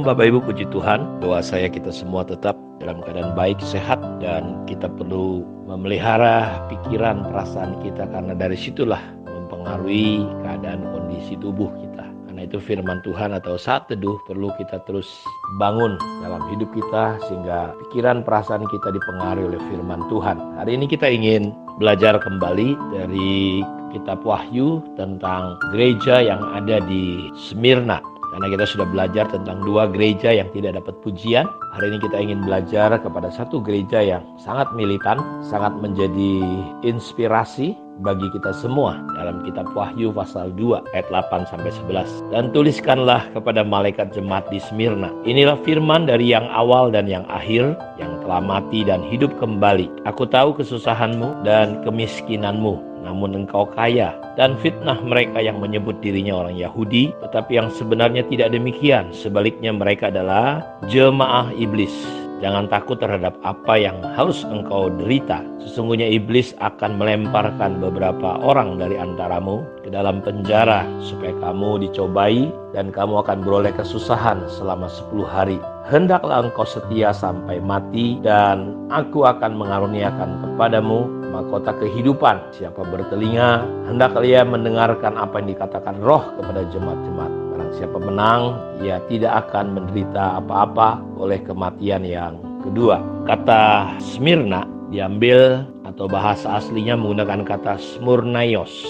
Bapak Ibu, puji Tuhan, doa saya kita semua tetap dalam keadaan baik, sehat, dan kita perlu memelihara pikiran, perasaan kita, karena dari situlah mempengaruhi keadaan kondisi tubuh kita. Karena itu firman Tuhan atau saat teduh perlu kita terus bangun dalam hidup kita, sehingga pikiran, perasaan kita dipengaruhi oleh firman Tuhan. Hari ini kita ingin belajar kembali dari kitab Wahyu tentang gereja yang ada di Smyrna. Karena kita sudah belajar tentang dua gereja yang tidak dapat pujian. Hari ini kita ingin belajar kepada satu gereja yang sangat militan, sangat menjadi inspirasi bagi kita semua dalam kitab Wahyu pasal 2 ayat 8-11. Dan tuliskanlah kepada malaikat jemaat di Smyrna, inilah firman dari yang awal dan yang akhir, yang telah mati dan hidup kembali. Aku tahu kesusahanmu dan kemiskinanmu, namun engkau kaya, dan fitnah mereka yang menyebut dirinya orang Yahudi, tetapi yang sebenarnya tidak demikian. Sebaliknya mereka adalah jemaah iblis. Jangan takut terhadap apa yang harus engkau derita. Sesungguhnya iblis akan melemparkan beberapa orang dari antaramu ke dalam penjara, supaya kamu dicobai dan kamu akan beroleh kesusahan selama 10 hari. Hendaklah engkau setia sampai mati, dan aku akan mengaruniakan kepadamu mahkota kehidupan. Siapa bertelinga, hendaklah ia mendengarkan apa yang dikatakan Roh kepada jemaat-jemaat. Barang siapa menang, ia tidak akan menderita apa-apa oleh kematian yang kedua. Kata Smyrna diambil atau bahasa aslinya menggunakan kata smurnaios.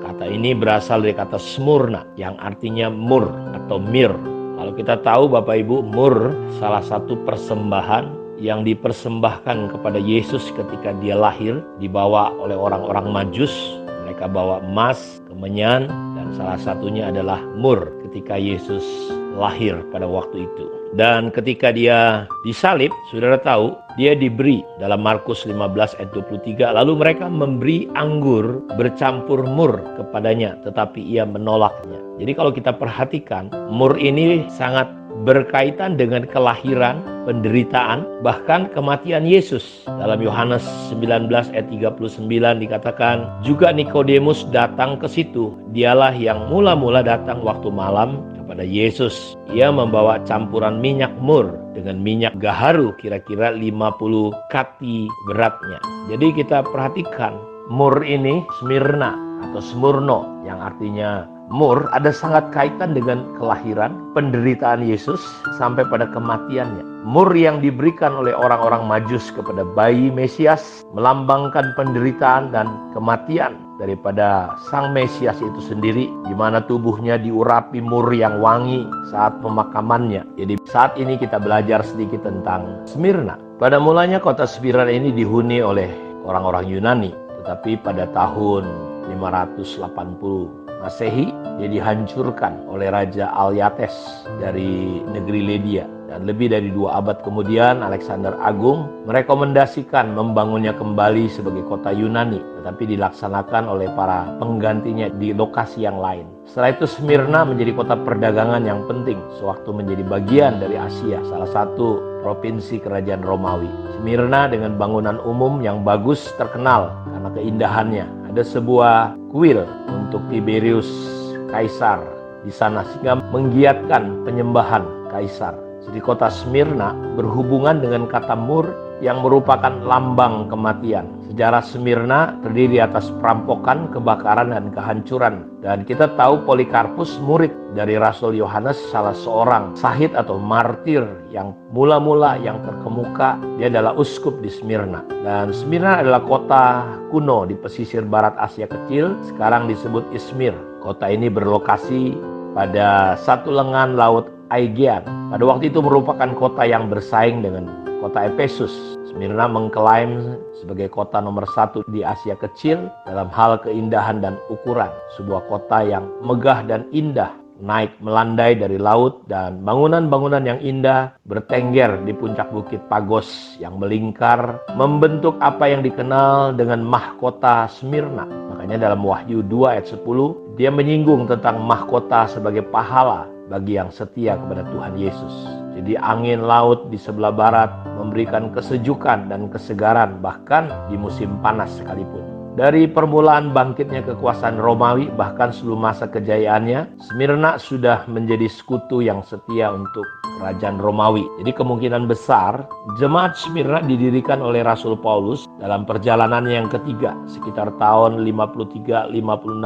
Kata ini berasal dari kata smurna yang artinya mur atau mir. Kalau kita tahu Bapak Ibu, mur salah satu persembahan yang dipersembahkan kepada Yesus ketika dia lahir, dibawa oleh orang-orang Majus. Mereka bawa emas, kemenyan, dan salah satunya adalah mur ketika Yesus lahir pada waktu itu. Dan ketika dia disalib, saudara tahu, dia diberi dalam Markus 15 ayat 23, lalu mereka memberi anggur bercampur mur kepadanya, tetapi ia menolaknya. Jadi kalau kita perhatikan, mur ini sangat berkaitan dengan kelahiran, penderitaan, bahkan kematian Yesus. Dalam Yohanes 19 ayat 39 dikatakan, juga Nikodemus datang ke situ. Dialah yang mula-mula datang waktu malam kepada Yesus. Ia membawa campuran minyak mur dengan minyak gaharu, kira-kira 50 kati beratnya. Jadi kita perhatikan, mur ini Smyrna atau Smurno yang artinya mur ada sangat kaitan dengan kelahiran, penderitaan Yesus sampai pada kematiannya. Mur yang diberikan oleh orang-orang Majus kepada bayi Mesias melambangkan penderitaan dan kematian daripada sang Mesias itu sendiri, di mana tubuhnya diurapi mur yang wangi saat pemakamannya. Jadi saat ini kita belajar sedikit tentang Smyrna. Pada mulanya kota Smyrna ini dihuni oleh orang-orang Yunani, tetapi pada tahun 580 Masehi, dia dihancurkan oleh Raja Alyates dari negeri Lydia. Dan lebih dari 2 abad kemudian, Alexander Agung merekomendasikan membangunnya kembali sebagai kota Yunani, tetapi dilaksanakan oleh para penggantinya di lokasi yang lain. Setelah itu Smyrna menjadi kota perdagangan yang penting sewaktu menjadi bagian dari Asia, salah satu provinsi kerajaan Romawi. Smyrna dengan bangunan umum yang bagus terkenal karena keindahannya. Ada sebuah kuil untuk Tiberius Kaisar di sana, sehingga menggiatkan penyembahan Kaisar. Jadi kota Smyrna berhubungan dengan kata mur yang merupakan lambang kematian. Sejarah Smyrna terdiri atas perampokan, kebakaran, dan kehancuran. Dan kita tahu Polikarpus, murid dari Rasul Yohanes, salah seorang syahid atau martir yang mula-mula yang terkemuka. Dia adalah uskup di Smyrna. Dan Smyrna adalah kota kuno di pesisir barat Asia Kecil, sekarang disebut Izmir. Kota ini berlokasi pada satu lengan laut Aegean. Pada waktu itu merupakan kota yang bersaing dengan kota Efesus. Smyrna mengklaim sebagai kota nomor 1 di Asia Kecil dalam hal keindahan dan ukuran. Sebuah kota yang megah dan indah, naik melandai dari laut, dan bangunan-bangunan yang indah bertengger di puncak bukit Pagos yang melingkar, membentuk apa yang dikenal dengan mahkota Smyrna. Makanya dalam Wahyu 2 ayat 10, dia menyinggung tentang mahkota sebagai pahala bagi yang setia kepada Tuhan Yesus. Jadi angin laut di sebelah barat memberikan kesejukan dan kesegaran bahkan di musim panas sekalipun. Dari permulaan bangkitnya kekuasaan Romawi, bahkan sebelum masa kejayaannya, Smyrna sudah menjadi sekutu yang setia untuk kerajaan Romawi. Jadi kemungkinan besar jemaat Smyrna didirikan oleh Rasul Paulus dalam perjalanannya yang ketiga, sekitar tahun 53-56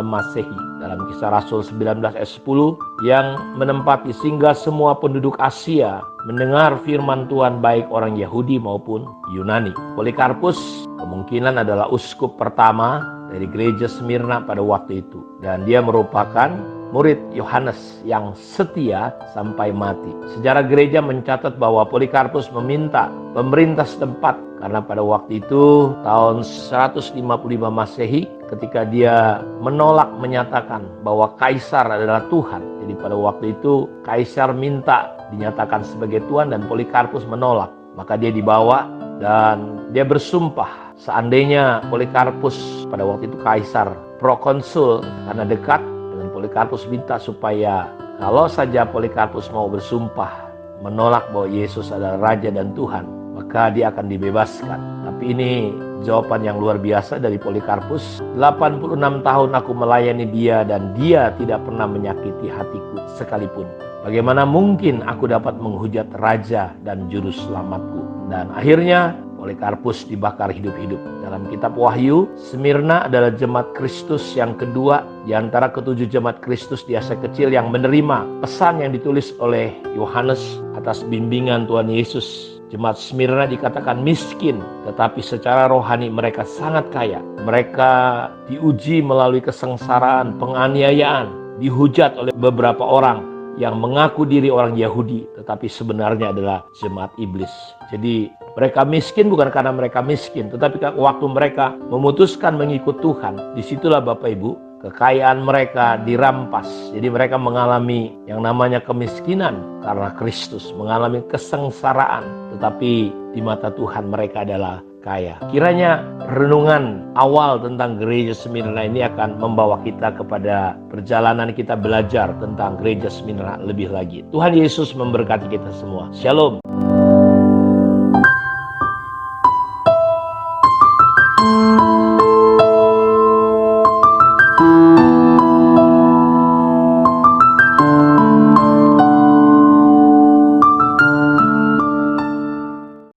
Masehi. Dalam Kisah Rasul 19 ayat 10 yang menempati sehingga semua penduduk Asia mendengar firman Tuhan, baik orang Yahudi maupun Yunani. Polikarpus kemungkinan adalah uskup pertama dari gereja Smyrna pada waktu itu, dan dia merupakan murid Yohanes yang setia sampai mati. Sejarah gereja mencatat bahwa Polikarpus meminta pemerintah setempat, karena pada waktu itu tahun 155 Masehi ketika dia menolak menyatakan bahwa Kaisar adalah Tuhan. Jadi pada waktu itu Kaisar minta dinyatakan sebagai Tuhan dan Polikarpus menolak. Maka dia dibawa dan dia bersumpah seandainya Polikarpus, pada waktu itu Kaisar prokonsul karena dekat dengan Polikarpus, minta supaya kalau saja Polikarpus mau bersumpah menolak bahwa Yesus adalah Raja dan Tuhan, maka dia akan dibebaskan. Tapi ini jawaban yang luar biasa dari Polikarpus. 86 tahun aku melayani dia dan dia tidak pernah menyakiti hatiku sekalipun. Bagaimana mungkin aku dapat menghujat Raja dan Juru Selamatku? Dan akhirnya Polikarpus dibakar hidup-hidup. Dalam kitab Wahyu, Smyrna adalah jemaat Kristus yang kedua di antara ketujuh jemaat Kristus di Asia Kecil yang menerima pesan yang ditulis oleh Yohanes atas bimbingan Tuhan Yesus. Jemaat Smyrna dikatakan miskin, tetapi secara rohani mereka sangat kaya. Mereka diuji melalui kesengsaraan, penganiayaan, dihujat oleh beberapa orang yang mengaku diri orang Yahudi, tetapi sebenarnya adalah jemaat iblis. Jadi mereka miskin bukan karena mereka miskin, tetapi waktu mereka memutuskan mengikut Tuhan, disitulah Bapak Ibu, kekayaan mereka dirampas. Jadi mereka mengalami yang namanya kemiskinan karena Kristus, mengalami kesengsaraan, tetapi di mata Tuhan mereka adalah kaya. Kiranya renungan awal tentang gereja Smyrna ini akan membawa kita kepada perjalanan kita belajar tentang gereja Smyrna lebih lagi. Tuhan Yesus memberkati kita semua. Shalom.